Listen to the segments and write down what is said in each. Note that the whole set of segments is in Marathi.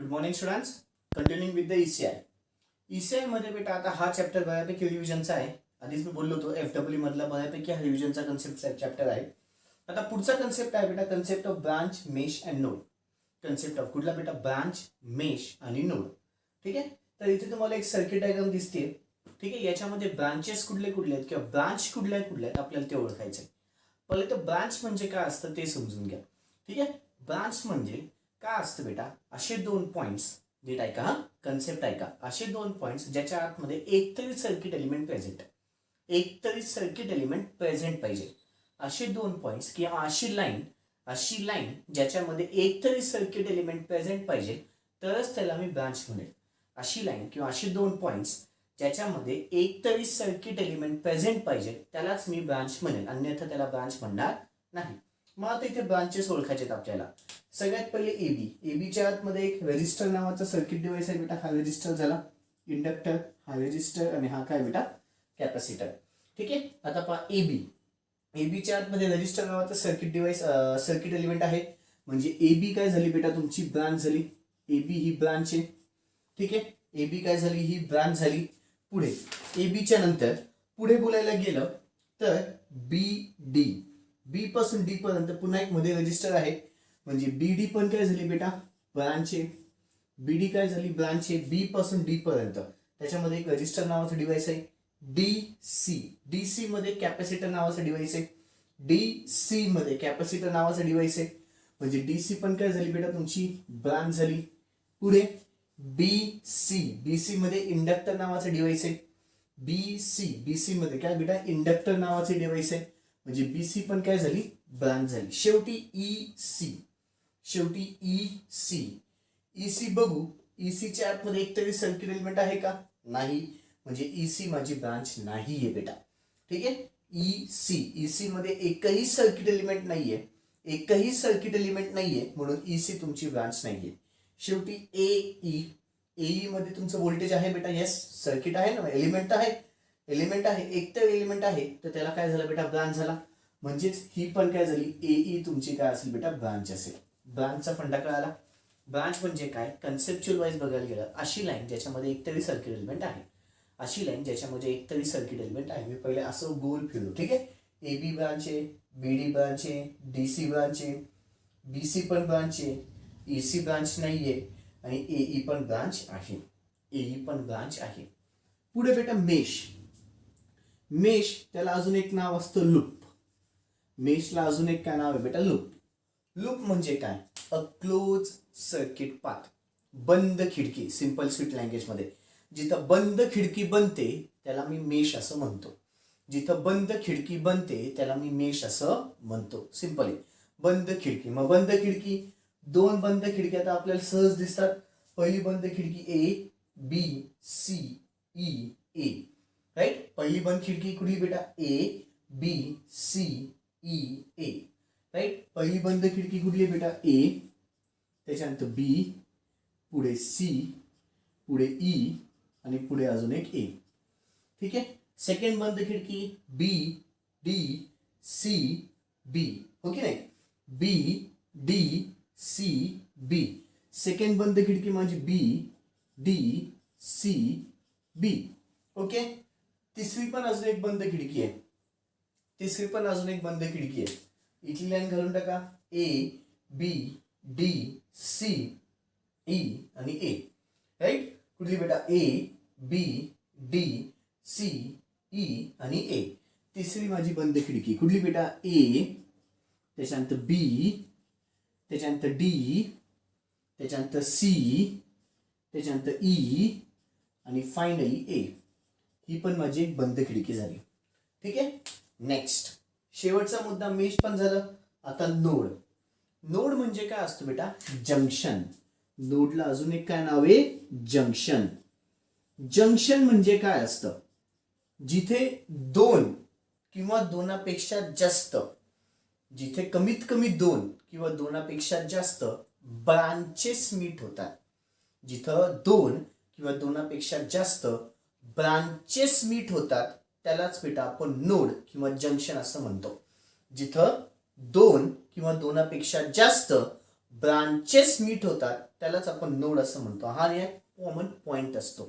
Good morning students. Continuing with the ECI. ECI मध्ये बेटा आता हा चॅप्टर बऱ्यापैकी रिव्हिजनचा आहे. आधीच मी बोललो होतो एफडब्ल्यू मधला बऱ्यापैकी हा रिव्हिजनचा कन्सेप्टचा चॅप्टर आहे. आता पुढचा कन्सेप्ट आहे बेटा concept of branch, mesh and node. Concept of कुठला बेटा? ब्रांच, मेश आणि नोड. ठीक आहे. तर इथे तुम्हाला एक सर्किट डायग्राम दिसते. ठीक आहे. याच्यामध्ये ब्रांचेस कुठले कुठले आहेत किंवा ब्रांच कुठल्या कुठल्या आहेत आपल्याला ते ओळखायचं आहे. पहिले तर ब्रांच म्हणजे काय असतं ते समजून घ्या. ठीक आहे. ब्रांच म्हणजे काय असतं बेटा? असे दोन पॉइंट्स, नीट ऐका हा कन्सेप्ट ऐका. असे दोन पॉइंट्स ज्याच्या आतमध्ये एकतरी सर्किट एलिमेंट प्रेझेंट पाहिजे. असे दोन पॉइंट्स किंवा अशी लाईन ज्याच्यामध्ये एकतरी सर्किट एलिमेंट प्रेझेंट पाहिजे तरच त्याला मी ब्रांच म्हणेल. अशी लाईन किंवा असे दोन पॉइंट्स ज्याच्यामध्ये एकतरी सर्किट एलिमेंट प्रेझेंट पाहिजे त्यालाच मी ब्रांच म्हणेल, अन्यथा त्याला ब्रांच म्हणणार नाही. मग आता इथे ब्रांचेस ओळखायचे आहेत आपल्याला. सगळ्यात पहिले एबीच्या आतमध्ये एक रेजिस्टर नावाचा सर्किट डिव्हाइस आहे बेटा. हा रेजिस्टर झाला, इंडक्टर हा रेजिस्टर आणि हा काय बेटा? कॅपॅसिटर. ठीक आहे. आता पहा एबीच्या आतमध्ये रेजिस्टर नावाचा सर्किट डिव्हाइस सर्किट एलिमेंट आहे. म्हणजे एबी काय झाली बेटा? तुमची ब्रांच झाली. एबी ही ब्रांच आहे. ठीक आहे. एबी काय झाली? ही ब्रांच झाली. पुढे एबीच्या नंतर पुढे बोलायला गेलं तर बी पासून डी पर्यंत पुन्हा एक मध्ये रेजिस्टर आहे. म्हणजे बीडी पण काय झाली बेटा? ब्रांच आहे. बीडी काय झाली? ब्रांच आहे. बी पासून डी पर्यंत त्याच्यामध्ये एक रजिस्टर नावाचं डिव्हाइस आहे. डीसी मध्ये कॅपॅसिटर नावाचं डिव्हाइस आहे. डीसी मध्ये कॅपॅसिटर नावाचं डिव्हाइस आहे. म्हणजे डीसी पण काय झाली बेटा? तुमची ब्रांच झाली. पुढे बीसी मध्ये इंडक्टर नावाचं डिव्हाइस आहे. बीसी मध्ये काय बेटा? इंडक्टर नावाचे डिव्हाइस आहे. म्हणजे बीसी पण काय झाली? ब्रांच झाली. शेवटी ईसी बघू. ईसीच्या आतमध्ये एकतरी सर्किट एलिमेंट आहे का? नाही. म्हणजे ईसी माझी ब्रांच नाहीये बेटा. ठीक आहे. ईसी मध्ये एकही सर्किट एलिमेंट नाहीये म्हणून ईसी तुमची ब्रांच नाहीये. शेवटी एई मध्ये तुमचं व्होल्टेज आहे बेटा. येस, सर्किट आहे ना, एलिमेंट आहे एक तर एलिमेंट आहे तर त्याला काय झालं बेटा? ब्रांच झाला. म्हणजेच ही पण काय झाली? एई तुमची काय असेल बेटा? ब्रांच असेल. ब्रांचचा फंडा कळाला. ब्रांच म्हणजे काय? कन्सेप्च्युअल वाईज बघायला गेलं अशी लाईन ज्याच्यामध्ये एकतरी सर्किट एलिमेंट आहे. मी पहिले असं गोल फिरलो. ठीक आहे. एबी ब्रांच आहे, बीडी ब्रांच आहे, डीसी ब्रांच आहे, बीसी पण ब्रांच आहे, ईसी ब्रांच नाहीये आणि एई पण ब्रांच आहे. पुढे बेटा मेश त्याला अजून एक नाव असतं लूप. मेशला अजून एक काय नाव आहे बेटा? लूप म्हणजे काय? A close circuit path. बंद खिडकी. सिंपल स्वीट लँग्वेज मध्ये जिथं बंद खिडकी बनते त्याला मी मेश असं म्हणतो. सिंपल आहे. बंद खिडकी. मग बंद खिडकी, दोन बंद खिडकी आता आपल्याला सहज दिसतात. पहिली बंद खिडकी A B C E A. Right. पहिली बंद खिडकी कुठली बेटा? A B C E A. Right. पहिली बंद खिडकी कुठली बेटा? ए, त्याच्यानंतर बी, पुढे सी, पुढे ई आणि पुढे अजून एक ए. ठीक आहे. सेकंड बंद खिडकी बी डी सी बी. हो की नाही? बी डी सी बी. सेकंड बंद खिडकी माझी बी डी सी बी. ओके. तिसरी पण अजून एक बंद खिडकी आहे. इथली लाईन घालून टाका. A B D C E आणि ए. राईट. कुठली बेटा? A B D C E आणि ए. तिसरी माझी बंद खिडकी कुठली बेटा? ए, त्याच्यानंतर बी, त्याच्यानंतर डी, त्याच्यानंतर सी, त्याच्यानंतर ई आणि फायनली ए. ही पण माझी एक बंद खिडकी झाली. ठीक आहे. नेक्स्ट शेवटचा मुद्दा मेश पण झालं. आता नोड म्हणजे काय असतं बेटा? जंक्शन. नोडला अजून एक काय नाव आहे? जंक्शन म्हणजे काय असतं? जिथे दोन किंवा दोनापेक्षा जास्त, जिथे कमीत कमी दोन किंवा दोनापेक्षा जास्त ब्रांचेस मीट होतात. जिथं दोन किंवा दोनापेक्षा जास्त ब्रांचेस मीट होतात त्यालाच बेटा आपण नोड किंवा जंक्शन असं म्हणतो. जिथं दोन किंवा दोनापेक्षा जास्त ब्रांचेस मीट होतात त्यालाच आपण नोड असं म्हणतो. हा एक कॉमन पॉइंट असतो.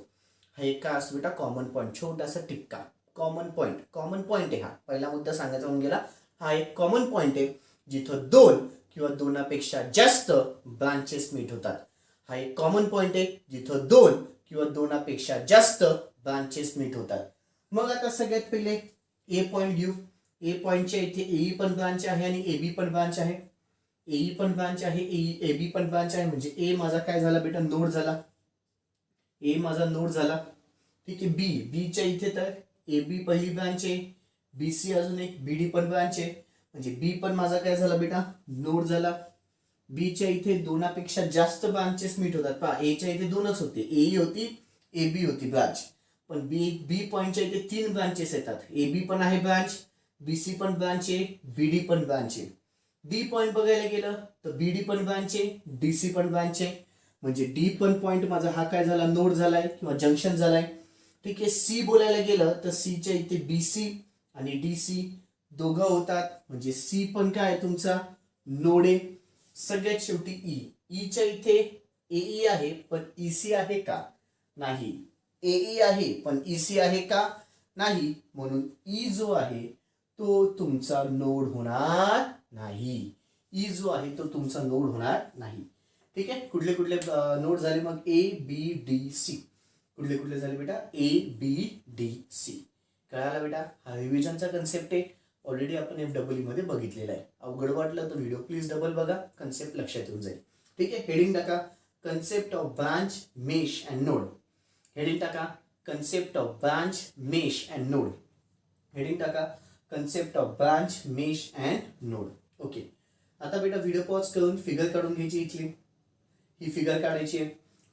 हा एक काय असतो बेटा? कॉमन पॉइंट, छोटासा टिक्का, कॉमन पॉइंट. कॉमन पॉइंट आहे हा. पहिला मुद्दा सांगायचा होऊन गेला. हा एक कॉमन पॉइंट आहे जिथं दोन किंवा दोनापेक्षा जास्त ब्रांचेस मीट होतात. हा एक कॉमन पॉइंट आहे जिथं दोन किंवा दोनापेक्षा जास्त ब्रांचेस मीट होतात. मग आता सगळ्यात पहिले ए पॉइंट घेऊ. ए पॉइंटच्या इथे एई पण ब्रांच आहे आणि एबी पण ब्रांच आहे. एई पण ब्रांच आहे, एबी पण ब्रांच आहे. म्हणजे ए माझा काय झाला बेटा? नोड झाला. ए माझा नोड झाला. ठीक आहे. बीच्या इथे तर एबी पहिली ब्रांच आहे, बीसी अजून एक, बीडी पण ब्रांच आहे. म्हणजे बी पण माझा काय झाला बेटा? नोड झाला. बीच्या इथे दोनापेक्षा जास्त ब्रांचेस मीट होतात. पहा, एच्या इथे दोनच होते, ए होती, एबी होती ब्रांच. पण बी पॉइंटच्या इथे 3 ब्रांचेस येतात. एबी पण आहे ब्रांच, बीसी पण ब्रांच आहे, बीडी पण ब्रांच आहे. डी पॉइंट बघायला गेलं तर बीडी पण ब्रांच आहे, डीसी पण ब्रांच आहे. म्हणजे डी पण पॉइंट माझा हा काय झाला? नोड झालाय किंवा जंक्शन झालाय. ठीक आहे. सी बोलायला गेलं तर सीच्या इथे बीसी आणि डीसी दोघं होतात. म्हणजे सी पण काय आहे तुमचा? नोड आहे. सगळ्यात शेवटी ईच्या इथे एई आहे पण ईसी आहे का? नाही. एई आहे पण ईसी आहे का? नाही. म्हणून ई जो आहे तो तुमचा नोड होणार नाही. ई जो आहे तो तुमचा नोड होणार नाही. ठीक आहे. कुठले कुठले नोड झाले मग? A B D C. कुठले कुठले झाले बेटा? A B D C. कळाला बेटा? हा रिव्हिजनचा कन्सेप्ट आहे. ऑलरेडी आपण FEE मध्ये बघितलेला आहे. अवघड वाटलं तर व्हिडिओ प्लीज डबल बघा, कन्सेप्ट लक्षात येऊन जाईल. ठीक आहे. हेडिंग टाका concept of branch, mesh and node. Heading टाका concept of branch, mesh and node. Heading टाका concept of branch, mesh and node. Okay. आता बेटा व्हिडिओ पॉज करून फिगर काढून घ्यायची. इथली ही फिगर काढायची आहे.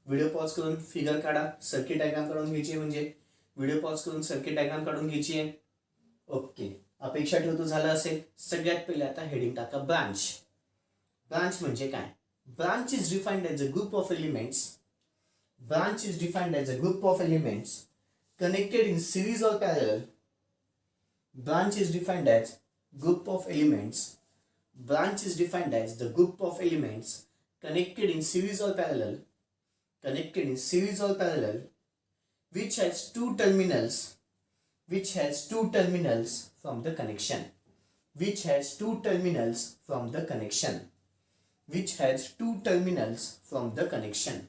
व्हिडिओ पॉज करून फिगर काढा. सर्किट डायग्राम काढून घ्यायची आहे. म्हणजे व्हिडिओ पॉज करून सर्किट डायग्राम काढून घ्यायची आहे. ओके. अपेक्षा ठेवतो झालं असेल. सगळ्यात पहिले आता हेडिंग टाका ब्रांच. ब्रांच म्हणजे काय? Branch is defined as a group of elements. Branch is defined as a group of elements connected in series or parallel. Branch is defined as group of elements. Branch is defined as the group of elements connected in series or parallel. Connected in series or parallel, which has two terminals. Which has two terminals from the connection. Which has two terminals from the connection. Which has two terminals from the connection.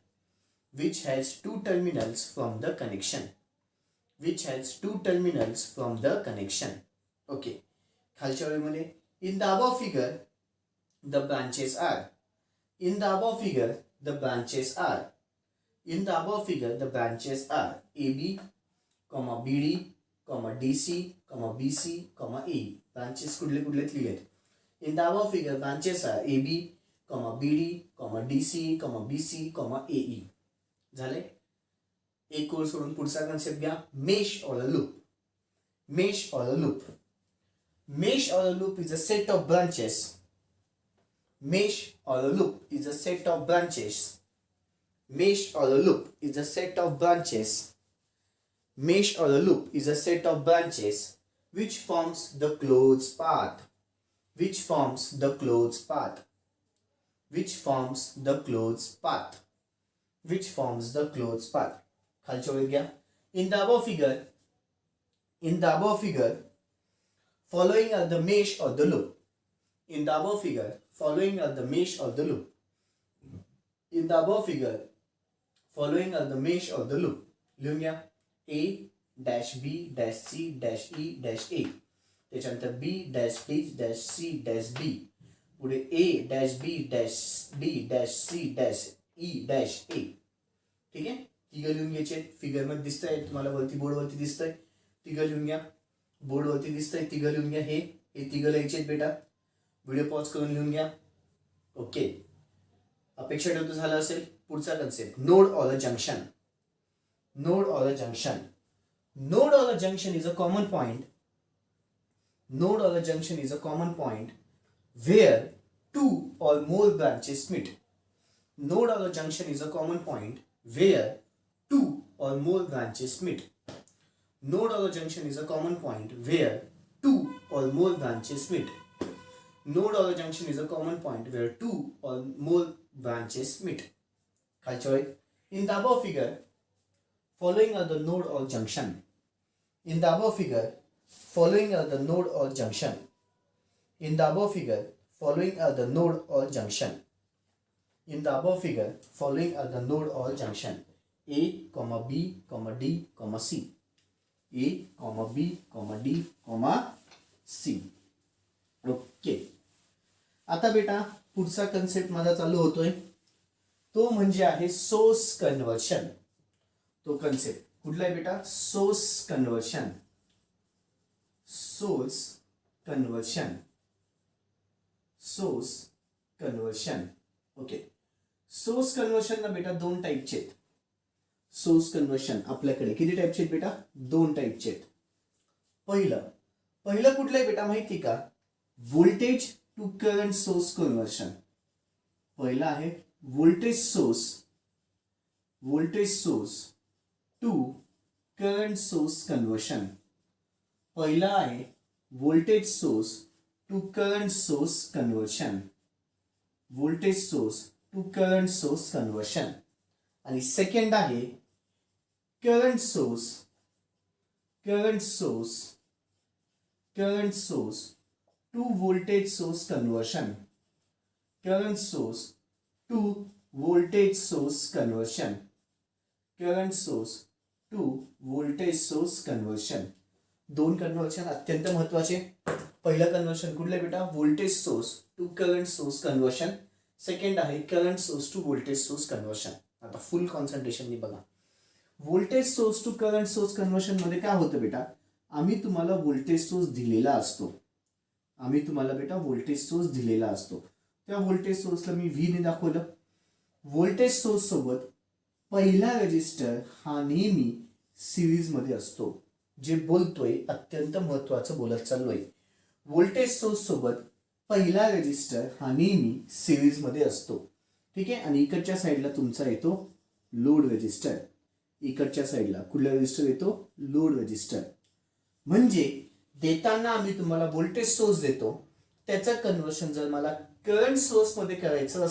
Which has two terminals from the connection. Which has two terminals from the connection. Okay. खालच्या ओळीमध्ये in the above figure the branches are. In the above figure the branches are. In the above figure the branches are AB, BD, DC, BC, AE. Branches कुठले कुठले लिहिलेत? In the above figure branches are AB, BD, DC, BC, AE. झाले? एक कोर्स सोडून पुढचा कन्सेप्ट घ्या. Mesh or a loop. Mesh or a loop. Mesh or a loop is a set of branches. Mesh or a loop is a set of branches. Mesh or a loop is a set of branches. Mesh or a loop is a set of branches which forms the closed path. Which forms the closed path. Which forms the closed path. Which forms the closed path. खालच्या ओळीत घ्या. In the above figure, following are the mesh or the loop. In the above figure, following are the mesh or the loop. In the above figure, following are the mesh or the loop. लिहून घ्या. A dash B dash C dash E dash A. त्याच्यानंतर B dash D dash C dash B. पुढे A dash B dash D dash C dash E dash A. ठीक आहे. तिघं लिहून घ्यायचे. फिगर मध्ये दिसतंय तुम्हाला, वरती बोर्डवरती दिसतंय. तिघं लिहून घ्या. बोर्डवरती दिसतंय तिघं लिहून घ्या. हे तिघं लिहायचे बेटा. व्हिडिओ पॉज करून लिहून घ्या. ओके. अपेक्षा ठेवतो झालं असेल. पुढचा concept node or a junction. Node or a junction. Node or a junction is a common point. Node or a junction is a common point where two or more branches meet. Node or a junction is a common point where two or more branches meet. Node or a junction is a common point where two or more branches meet. Node or a junction is a common point where two or more branches meet. In the above figure, following are the node or junction. In the above figure, following are the node or junction. In the above figure, following are the node or junction. In the above figure, following are the node or junction. A, B, D, C. A, B, D, C. Okay. आता बेटा पुढचा कन्सेप्ट माझा चालू होतोय तो म्हणजे आहे सोर्स कन्व्हर्शन. तो कन्सेप्ट कुठला आहे बेटा? Source conversion. Source conversion. Source conversion. Okay. Source conversion ना बेटा दोन टाईपचे आहेत. सोर्स कन्व्हर्शन आपल्याकडे किती टाईपचे आहेत बेटा? दोन टाईपचे आहेत. पहिलं कुठलं आहे बेटा माहिती का? Voltage to current source conversion. पहिला आहे voltage source to current source conversion. पहिला आहे voltage source to current source conversion. Voltage source to current source conversion. आणि सेकंड आहे current source to voltage source conversion. Current source to voltage source conversion. Current source to voltage source conversion. दोन कन्व्हर्शन अत्यंत महत्वाचे. पहिलं कन्व्हर्शन कुठलं बेटा? Voltage source to current source conversion. Second आहे current source to voltage source conversion. आता फुल कॉन्सन्ट्रेशननी बघा. Voltage source to current source conversion मध्ये काय होतं बेटा? आम्ही तुम्हाला व्होल्टेज सोर्स दिलेला असतो. त्या व्होल्टेज सोर्सला मी व्ही ने दाखवलं. व्होल्टेज सोर्स सोबत पहिला रेजिस्टर हा नेहमी सिरीज मध्ये असतो. जे बोलतोय अत्यंत महत्वाचं बोलत चाललोय. व्होल्टेज सोर्स सोबत पहिला रेजिस्टर हा नेहमी सिरीज मध्ये असतो. ठीक आहे. आणि इकडच्या साईडला तुमचा येतो लोड रेजिस्टर. इकडच्या साईडला कुठला रेजिस्टर येतो? Load resistor. म्हणजे देताना आम्ही तुम्हाला व्होल्टेज सोर्स देतो. त्याचं कन्व्हर्शन जर मला करंट सोर्स मध्ये करायचं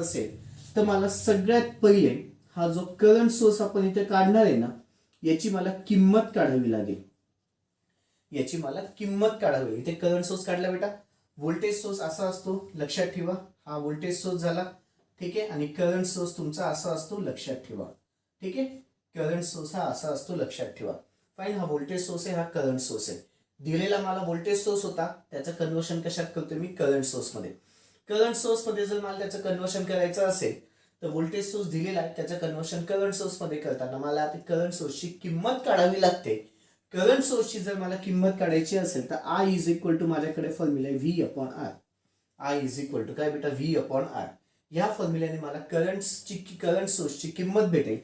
असेल तर मला सगळ्यात पहिले हा जो करंट सोर्स आपण इथे काढणार आहे ना याची मला किंमत काढावी लागेल. इथे करंट सोर्स काढला बेटा. व्होल्टेज सोर्स असा असतो लक्षात ठेवा. हा व्होल्टेज सोर्स झाला. ठीक आहे. आणि करंट सोर्स तुमचा असा असतो लक्षात ठेवा. ठीक आहे. करंट सोर्स हा असा असतो लक्षात ठेवा. फाईन. हा व्होल्टेज सोर्स आहे, हा करंट सोर्स आहे. दिलेला मला व्होल्टेज सोर्स होता त्याचं कन्व्हर्शन कशात करतोय मी? करंट सोर्स मध्ये. करंट सोर्स मध्ये जर मला त्याचं कन्व्हर्शन करायचं असेल तर व्होल्टेज सोर्स दिलेला आहे त्याचं कन्व्हर्शन करंट सोर्स मध्ये करताना मला आता करंट सोर्सची किंमत काढावी लागते. करंट सोर्सची जर मला किंमत काढायची असेल तर आय इज इक्वल टू माझ्याकडे फॉर्म्युला आहे V upon R. I is equal to काय बेटा? V upon R. या फॉर्म्युल्याने मला करंट सोर्सची किंमत भेटेल.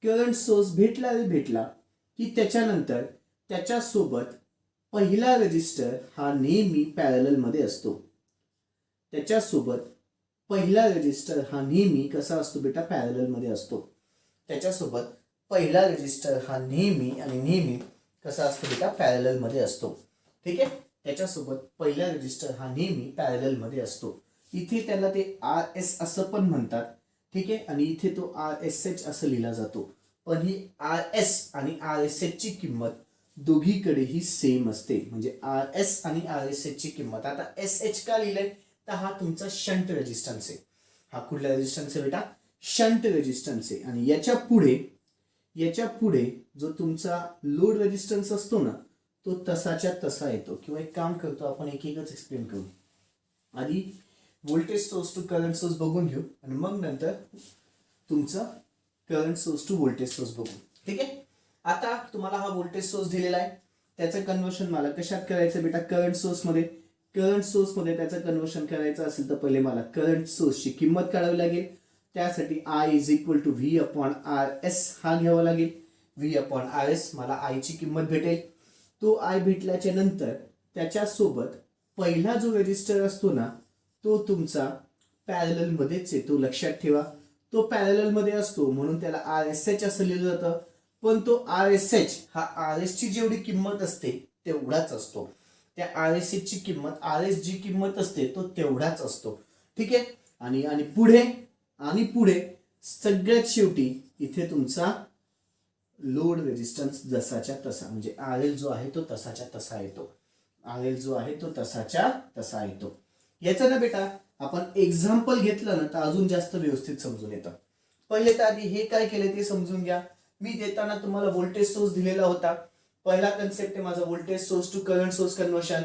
करंट सोर्स भेटला की त्याच्यानंतर त्याच्यासोबत पहिला रेजिस्टर हा नेहमी पॅरलल मध्ये असतो. कसा असतो बेटा? पॅरलल मध्ये असतो. त्याच्यासोबत पहिला रेजिस्टर हा नेहमी कसा असतो बेटा? पॅरलल मध्ये असतो. ठीक आहे. त्याच्यासोबत पहिला रेजिस्टर हा नेहमी पॅरलल मध्ये असतो. इथे त्याला ते आर एस असं पण म्हणतात. ठीक आहे. आणि इथे तो आर एस एच असं लिहिला जातो. पण ही आर एस आणि आर एस एच ची किंमत दोघीकडेही सेम असते. म्हणजे आर एस आणि आर एस एच ची किंमत. आता एस एच का लिहिलंय तर हा तुमचा शंट रेजिस्टन्स आहे. हा कुठला रेजिस्टन्स आहे बेटा? शंट रेजिस्टन्स आहे. आणि याच्या पुढे जो तुमचा लोड रेजिस्टन्स असतो ना तो तसाच्या तसा येतो. किंवा एक काम करतो आपण एकच एक्सप्लेन करू. आधी voltage source to current source बघून घेऊ आणि मग नंतर तुमचा current source to voltage source बघू. ठीक आहे. आता तुम्हाला हा व्होल्टेज सोर्स दिलेला आहे त्याचं कन्व्हर्शन मला कशात करायचं बेटा? करंट सोर्समध्ये त्याचं कन्व्हर्शन करायचं असेल तर पहिले मला करंट सोर्सची किंमत काढावी लागेल. त्यासाठी I is equal to V upon R S हा घ्यावा लागेल. व्ही अपॉन आर एस मला आयची किंमत भेटेल. तो आय भेटल्याच्या नंतर त्याच्यासोबत पहिला जो रेजिस्टर असतो ना तो तुमचा पॅरलल मध्येच येतो. लक्षात ठेवा. तो पॅरलल मध्ये असतो म्हणून त्याला आर एस एच असं लिहिलं जातं. पण तो आर एस एच हा आर एस ची जेवढी किंमत असते तेवढाच असतो. त्या आर एस ची किंमत, आर एस जी किंमत असते तो तेवढाच असतो. ठीक आहे. आणि आणि पुढे सगळ्यात शेवटी इथे तुमचा लोड रेजिस्टन्स जसाच्या तसा, म्हणजे आर एल जो आहे तो तसाच्या तसा येतो. आर एल जो आहे तो तसाच्या तसा येतो. याचं ना बेटा आपण एक्झाम्पल घेतलं ना तर अजून जास्त व्यवस्थित समजून येतं. पहिले तर आधी हे काय केले ते समजून घ्या. मी देताना तुम्हाला व्होल्टेज सोर्स दिलेला होता. पहिला कन्सेप्ट आहे माझा voltage source to current source conversion.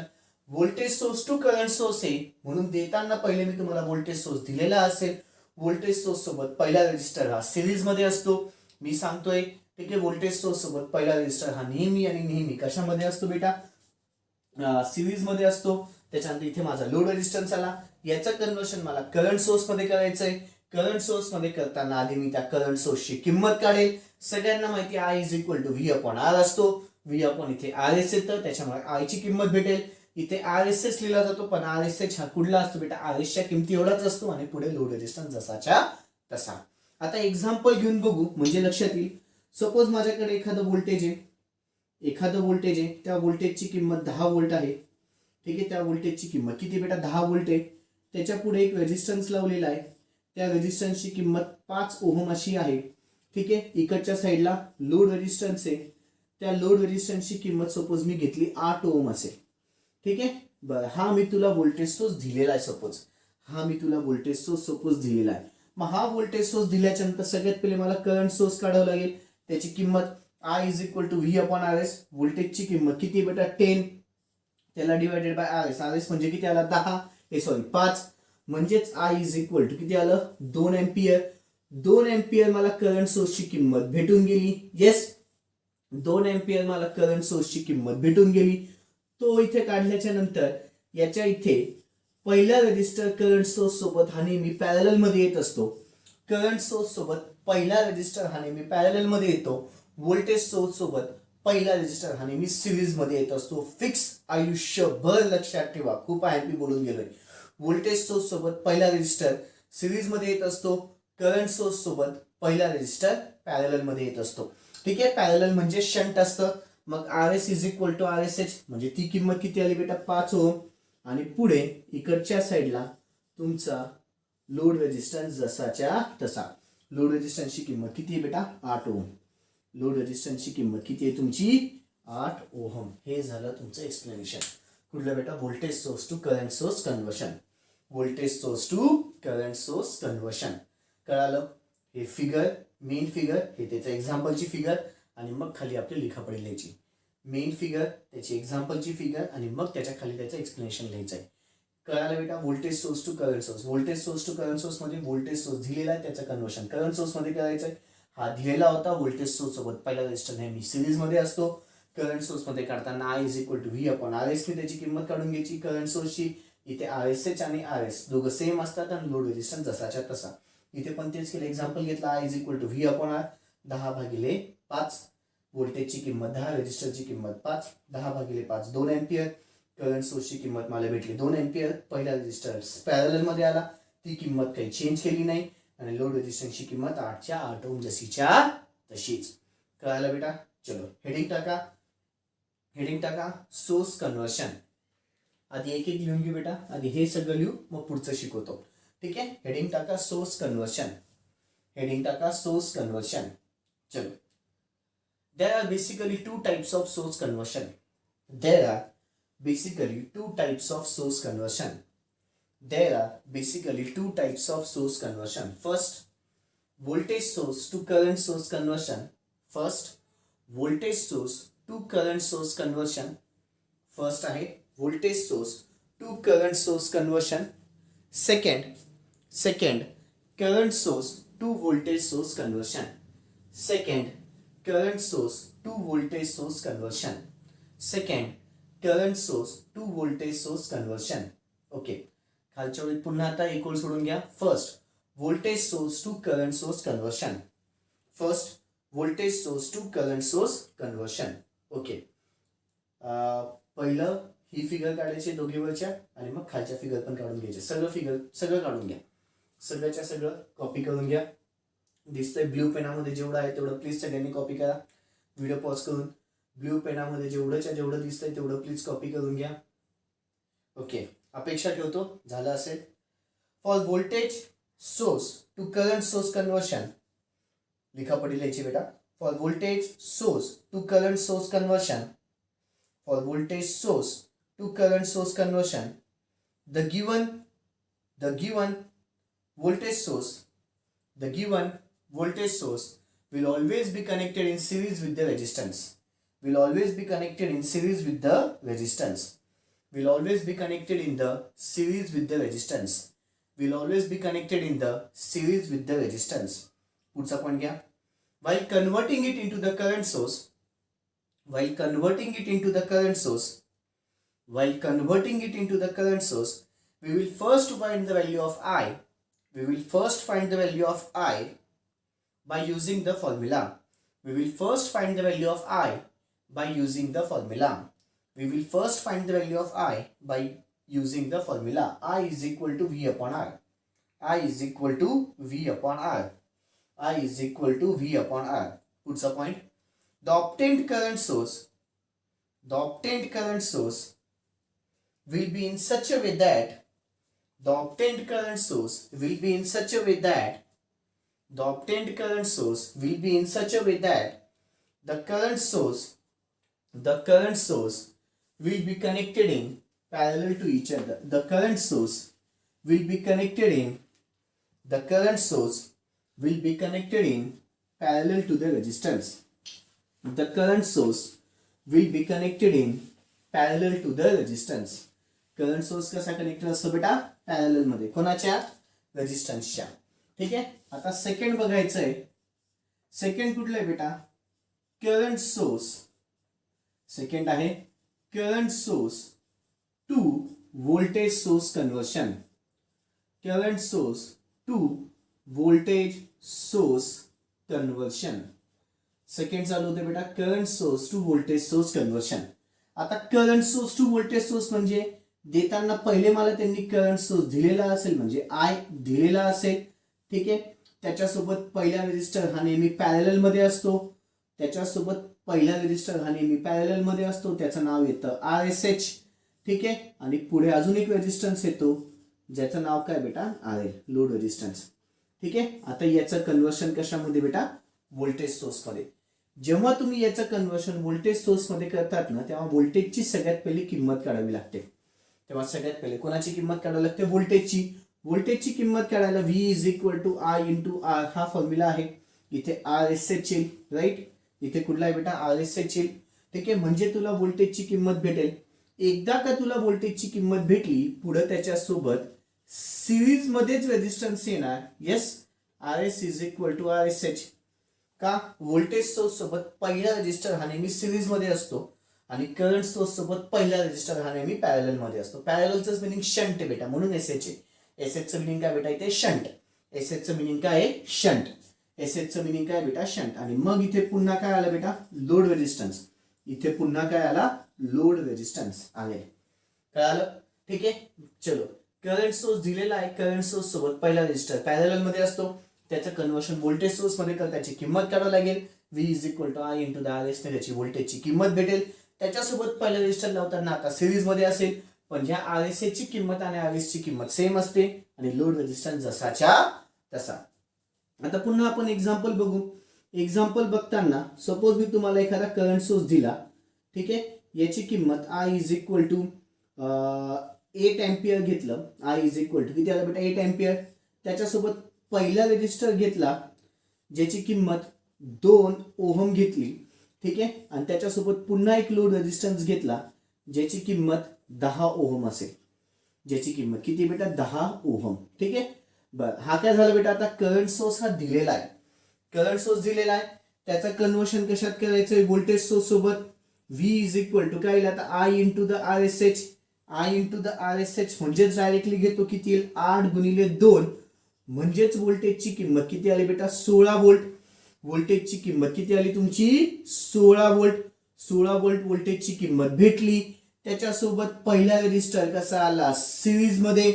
Voltage source to current source आहे म्हणून देताना पहिले मी तुम्हाला व्होल्टेज सोर्स दिलेला असेल. व्होल्टेज सोर्स सोबत पहिला रेजिस्टर हा सिरीज मध्ये असतो. मी सांगतोय ठीक आहे. व्होल्टेज सोर्स सोबत पहिला रेजिस्टर हा नेहमी आणि नेहमी कशामध्ये असतो बेटा, सिरीज मध्ये असतो. त्याच्यानंतर इथे माझा लोड रेजिस्टन्स आला. याचं कन्व्हर्शन मला करंट सोर्स मध्ये करायचंय. करंट सोर्स मध्ये करताना आधी मी त्या करंट सोर्सची किंमत काढेल. सगळ्यांना माहिती I is equal to V upon R असतो. व्ही अपॉन इथे आर एस येतं त्याच्यामुळे आय ची किंमत भेटेल. इथे आर एस एच लिहिला जातो पण आर एस एच हा कुठला असतो बेटा, आर एस च्या किमती एवढाच असतो आणि पुढे लोड रेजिस्टन्स जसाच्या तसा. आता एक्झाम्पल घेऊन बघू म्हणजे लक्षात येईल. सपोज माझ्याकडे एखादं व्होल्टेज आहे, त्या व्होल्टेजची किंमत 10 व्होल्ट आहे. ठीक आहे. त्या व्होल्टेजची किंमत किती बेटा, 10 व्होल्ट आहे. त्याच्या पुढे एक रेजिस्टन्स लावलेला आहे. त्या रेजिस्टन्सची किंमत 5 ओहम अशी आहे. ठीक आहे. इकडच्या साईडला लोड रेजिस्टन्स आहे. त्या लोड रेजिस्टन्सची किंमत सपोज मी घेतली 8 ओहम असेल. ठीक आहे. बरं, हा मी तुला व्होल्टेज सोर्स दिलेला आहे. सपोज दिलेला आहे. मग हा व्होल्टेज सोर्स दिल्याच्या नंतर सगळ्यात पहिले मला करंट सोर्स काढावं लागेल. त्याची किंमत I is equal to V upon R S. व्होल्टेजची किंमत किती बेटा, 10. त्याला divided by R S. R S म्हणजे किती आला, 5. म्हणजेच आय इज इक्वल टू किती आलं, 2 एम्पियर. 2 एम्पियर मला करंट सोर्सची किंमत भेटून गेली. येस, 2 एम्पियर मला करंट सोर्सची किंमत भेटून गेली. तो इथे काढल्याच्या नंतर याच्या इथे पहिला रेजिस्टर करंट सोर्स सोबत हा नेहमी पॅरलल मध्ये येत असतो. करंट सोर्स सोबत पहिला रेजिस्टर हा नेहमी पॅरलल मध्ये येतो. व्होल्टेज सोर्स सोबत पहिला रेजिस्टर हा नेहमी सिरीज मध्ये येत असतो. फिक्स आयुष्यभर लक्षात ठेवा. खूप आयपी बोलून गेलोय. व्होल्टेज सोर्स सोबत पहिला रेजिस्टर सिरीज मध्ये येत असतो. करंट सोर्स सोबत पहिला रेजिस्टर पॅरलल मध्ये येत असतो. ठीक आहे. पॅरलल म्हणजे शंट असतं. मग R S is equal to R S H म्हणजे ती किंमत किती आली बेटा, 5 ओहम. आणि पुढे इकडच्या साईडला तुमचा लोड रेजिस्टन्स जसाच्या तसा. लोड रेजिस्टन्सची किंमत किती आहे बेटा, 8 ओहम. लोड रेजिस्टन्सची किंमत किती आहे तुमची, 8 ओहम. हे झालं तुमचं एक्सप्लेनेशन. कुठलं बेटा, voltage source to current source conversion. कळालं. हे फिगर, मेन फिगर, हे त्याचं एक्झाम्पलची फिगर आणि मग खाली आपली लिखापडी लिहायची. मेन फिगर, त्याची एक्झाम्पलची फिगर आणि मग त्याच्या खाली त्याचं एक्सप्लेनेशन लिहायचं आहे. कळालं बेटा. Voltage source to current source. Voltage source to current source मध्ये व्होल्टेज सोर्स दिलेला आहे त्याचं कन्व्हर्शन करंट सोर्स मध्ये करायचं आहे. हा दिलेला होता. व्होल्टेज सोर्स सोबत पहिला रेजिस्टर नेहमी सिरीज मध्ये असतो. करंट सोर्स मध्ये काढताना I is equal to V upon R S ने त्याची किंमत काढून घ्यायची करंट सोर्सची. इथे आर एस एच आणि आर एस दोघं सेम असतात आणि लोड रेजिस्टन्स जसाच्या तसा. इथे पण तेच केलं. एक्झाम्पल घेतला I is equal to V upon R, 10/5. व्होल्टेजची किंमत 10, रेजिस्टरची किंमत 5, 10/5 2 एम्पियर. करंट सोर्सची किंमत मला भेटली 2 एम्पियर. पहिला रेजिस्टर पॅरलल मध्ये आला, ती किंमत काही चेंज केली नाही आणि लोड रेजिस्टन्सची किंमत 8च्या 8 ओम जशीच्या तशीच. कळालं बेटा. चलो हेडिंग टाका सोर्स कन्व्हर्शन. आधी एक एक लिहून घेऊ बेटा. आधी हे सगळं लिहू मग पुढचं शिकवतो. ठीक आहे. हेडिंग टाका सोर्स कन्व्हर्शन. चलो. There are basically two types of source conversion. First, voltage source to current source conversion. First आहे voltage source to current source conversion. Second, current source to voltage source conversion. Current source to voltage source conversion. Okay. खालच्या वेळी पुन्हा आता एक ओळ सोडून घ्या. First voltage source to current source conversion. Okay. पहिलं ही फिगर काढायची दोघीवरच्या आणि मग खालच्या फिगर पण काढून घ्यायचे. सगळं काढून घ्या. सगळं कॉपी करून घ्या. दिसतंय ब्ल्यू पेनामध्ये जेवढं आहे तेवढं प्लीज सगळ्यांनी कॉपी करा. व्हिडिओ पॉज करून ब्ल्यू पेनामध्ये जेवढंच्या जेवढं दिसतंय तेवढं प्लीज कॉपी करून घ्या. ओके, अपेक्षा ठेवतो झालं असेल. For voltage source to current source conversion, लिखापटी लिहायची बेटा. For voltage source to current source conversion, for voltage source to current source conversion, the given voltage source will always be connected in series with the resistance, will always be connected in series with the resistance, will always be connected in the series with the resistance, will always be connected in the series with the resistance. पुढचा पॉइंट घ्या. while converting it into the current source, while converting it into the current source, while converting it into the current source, we will first find the value of I. We will first find the value of I by using the formula. We will first find the value of I by using the formula. We will first find the value of I by using the formula. I is equal to V upon R. I is equal to V upon R. I is equal to V upon R. Puts a point. The obtained current source will be in such a way that the obtained current source will be in such a way that the obtained current source will be in such a way that the current source will be connected in parallel to each other. The current source will be connected in parallel to the resistance. The current source will be connected in parallel to the resistance. Current source कसा कनेक्टेड असतो बेटा, पॅरलल मध्ये, कोणाच्या, रेजिस्टन्सच्या. ठीक आहे. आता सेकंड बघायचं आहे. सेकंड कुठलं आहे बेटा, करंट सोर्स. सेकंड आहे current source to voltage source conversion. Current source to voltage source conversion. Second चालू होते बेटा, current source to voltage source conversion. आता current source to voltage source म्हणजे देताना पहिले मला त्यांनी करंट सोर्स दिलेला असेल म्हणजे आय दिलेला असेल. ठीक आहे. त्याच्यासोबत पहिला रेजिस्टर हा नेहमी पॅरलल मध्ये असतो. त्याच्यासोबत पहिला रेजिस्टर हा नेहमी पॅरलल मध्ये असतो. त्याचं नाव येतं RSH. ठीक आहे. आणि पुढे अजून एक रेजिस्टन्स येतो ज्याचं नाव काय बेटा, RL, लोड रेजिस्टन्स. ठीक आहे. आता याचं कन्वर्शन कशामध्ये बेटा, व्होल्टेज सोर्स मध्ये. जेव्हा तुम्ही याचं कन्वर्शन व्होल्टेज सोर्स मध्ये करतात ना, तेव्हा व्होल्टेजची सगळ्यात पहिली किंमत काढावी लागते. तेव्हा सगळ्यात पहिले कोणाची किंमत काढावी लागते, व्होल्टेजची. व्होल्टेजची किंमत काढायला V is equal to I into R हा फॉर्म्युला आहे. इथे RSH येईल, राईट. इथे कुठला आहे बेटा, RSH येईल. ठीक आहे. म्हणजे तुला व्होल्टेजची किंमत भेटेल. एकदा का तुला व्होल्टेजची किंमत भेटली, पुढे त्याच्यासोबत सिरीज मध्येच रेजिस्टन्स येणार. Yes, RS is equal to RSH. का, व्होल्टेज सोर्स सोबत पहिला रेजिस्टर हा नेहमी सिरीज मध्ये असतो आणि करंट सोर्स सोबत पहिला रेजिस्टर हा नेहमी पॅरलल मध्ये असतो. पॅरललचं मिनिंग शंट आहे बेटा, म्हणून SH आहे. SHचं मिनिंग काय बेटा, इथे शंट. SHचं मिनिंग काय आहे, शंट. SHचं मिनिंग काय बेटा, शंट. आणि मग इथे पुन्हा काय आलं बेटा, लोड रेजिस्टन्स. इथे पुन्हा काय आला, लोड रेजिस्टन्स आले. कळालं. ठीक आहे. चलो, करंट सोर्स दिलेला आहे. करंट सोर्स सोबत पहिला रेजिस्टर पॅरलल मध्ये असतो. त्याचं कन्वर्शन व्होल्टेज सोर्स मध्ये कर, त्याची किंमत काढावी लागेल. V is equal to I into the RS ने त्याची व्होल्टेजची किंमत भेटेल. त्याच्यासोबत पहिला रेजिस्टर लावताना आता सिरीज मध्ये असेल, पण ह्या RSH ची किंमत आणि RS ची किंमत सेम असते आणि लोड रेजिस्टन्स जसाच्या तसा. आता पुन्हा आपण एक्झाम्पल बघू. एक्झाम्पल बघताना सपोज मी तुम्हाला एखादा करंट सोर्स दिला. ठीक आहे. याची किंमत I is equal to 8 ampere घेतलं. I इज इक्वल टू किती आलं बेटा, 8 एम्पियर. त्याच्यासोबत पहिला रेजिस्टर घेतला ज्याची किंमत 2 ओहम घेतली. ठीक आहे. आणि त्याच्यासोबत पुन्हा एक लोड रेजिस्टन्स घेतला ज्याची किंमत 10 ओहम असेल. ज्याची किंमत किती बेटा, 10 ओहम. ठीक आहे. बरं, हा काय झाला बेटा, आता करंट सोर्स हा दिलेला आहे. करंट सोर्स दिलेला आहे, त्याचं कन्वर्शन कशात करायचं, व्होल्टेज सोर्स सोबत. V इज इक्वल टू काय, आता I into the RSH. I into the RSH म्हणजेच डायरेक्टली घेतो किती येईल, 8 गुणिले 2 म्हणजेच व्होल्टेजची किंमत किती आली बेटा, 16 व्होल्ट. व्होल्टेजची किंमत किती आली तुमची, 16 व्होल्ट. 16 व्होल्ट व्होल्टेजची किंमत भेटली. त्याच्यासोबत पहिला रेजिस्टर कसा आला, सिरीज मध्ये.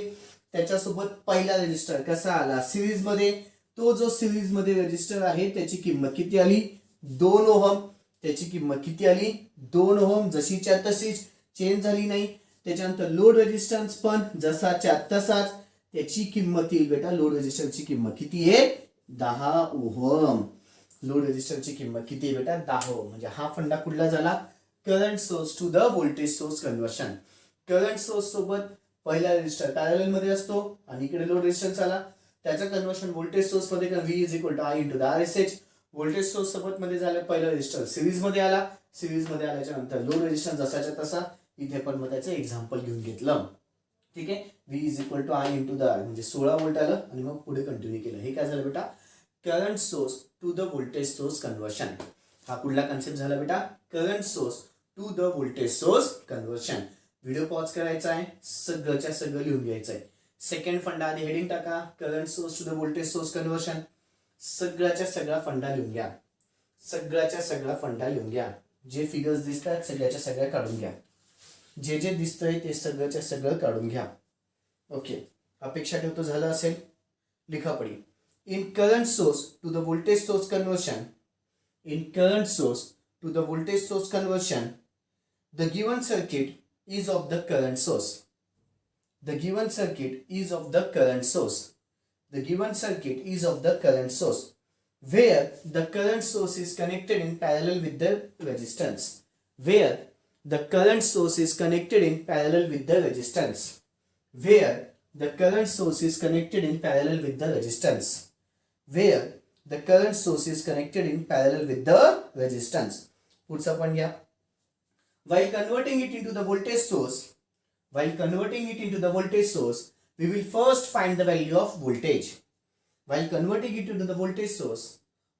त्याच्यासोबत पहिला रेजिस्टर कसा आला, सिरीज मध्ये. तो जो सिरीज मध्ये रेजिस्टर आहे त्याची किंमत किती आली, 2 ओहम. त्याची किंमत किती आली 2 ओहम, जशीच्या तशीच, चेंज झाली नाही. त्याच्यानंतर लोड रेजिस्टन्स पण जसाच्या तसाच, त्याची किंमत येईल बेटा, लोड रेजिस्टन्सची किंमत किती आहे 10 ओहम. लोड रेजिस्टन्सची किंमत किती आहे बेटा 10 ओहम. म्हणजे हा फंडा कुठला झाला, current source to the voltage source conversion. Current source सोबत पहिला रेजिस्टर पॅरलल मध्ये असतो आणि इकडे लोड रेजिस्टन्स आला, त्याचं कन्व्हर्शन व्होल्टेज सोर्स मध्ये V is equal to I into the RSH. Voltage source सोबत मध्ये झालं, पहिला रेजिस्टर सिरीज मध्ये आला, सिरीज मध्ये आल्याच्या नंतर लोड रेजिस्टन्स जसाच्या तसा. इथे पण मग त्याचं एक्झाम्पल घेऊन घेतलं. ठीक आहे, V is equal to I into the R म्हणजे 16 व्होल्ट आलं आणि मग पुढे कंटिन्यू केलं. हे काय झालं बेटा, current source to the voltage source conversion. हा कुठला कन्सेप्ट झाला बेटा, current source to the voltage source conversion. Video pause करायचा आहे, सगळंच्या सगळं लिहून घ्यायचं आहे. सेकंड फंडा आधी हेडिंग टाका, current source to the voltage source conversion. सगळ्याच्या सगळा फंडा लिहून घ्या, सगळ्याच्या सगळा फंडा लिहून घ्या. जे फिगर्स दिसतात सगळ्याच्या सगळ्या काढून घ्या, जे जे दिसतंय ते सगळ्याच्या सगळं काढून घ्या. ओके, अपेक्षा ठेवतो झालं असेल. लिखापडी. In current source to the voltage source conversion, in current source to the voltage source conversion, the given circuit is of the current source. The given circuit is of the current source. The given circuit is of the current source, where the current source is connected in parallel with the resistance. Where the current source is connected in parallel with the resistance. Where the current source is connected in parallel with the resistance. Where the current source is connected in parallel with the resistance. पुढचा पण घ्या. While converting it into the voltage source, while converting it into the voltage source, we will first find the value of voltage. While converting it into the voltage source,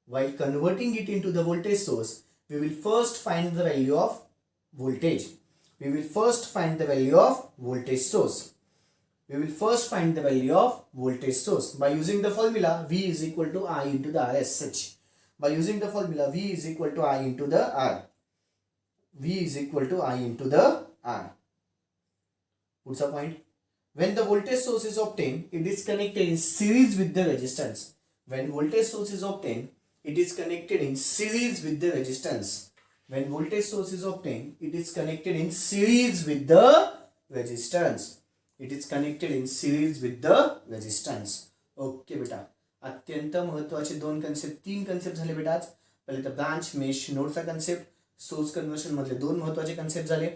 while converting it into the voltage source, we will first find the value of voltage. We will first find the value of voltage source. We will first find the value of voltage source by using the formula V is equal to I into the RSH. By using the formula V is equal to I into the R. V is equal to I into the R. What's the point? When the voltage source is obtained, it is connected in series with the resistance. When voltage source is obtained, it is connected in series with the resistance. When voltage source is obtained, it is connected in series with the resistance. It is connected in series with the resistance. Okay बेटा, अत्यंत महत्वाचे दोन कन्सेप्ट, तीन कन्सेप्ट झाले बेटा आज. पहिले तर ब्रांच मेश नोडचा कन्सेप्ट, सोर्स कन्व्हर्शन मधले दोन महत्वाचे कन्सेप्ट झाले.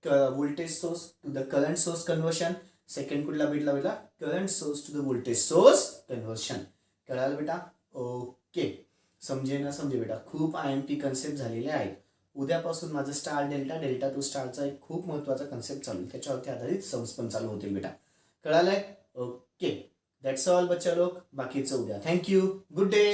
Voltage source to the current source conversion. Second कुठला भेटला बेटा, current source to the voltage source conversion. कळालं बेटा? ओके, समजे ना समजे बेटा, खूप IMP कन्सेप्ट झालेले आहेत. उद्यापासून माझं स्टार डेल्टा, डेल्टा टू स्टारचा एक खूप महत्वाचा कन्सेप्ट चालू, त्याच्यावरती आधारित सम्स पण चालू होतील बेटा. कळालंय? ओके, दॅट्स ऑल बच्चा लोक. बाकीचं उद्या. Thank you, good day.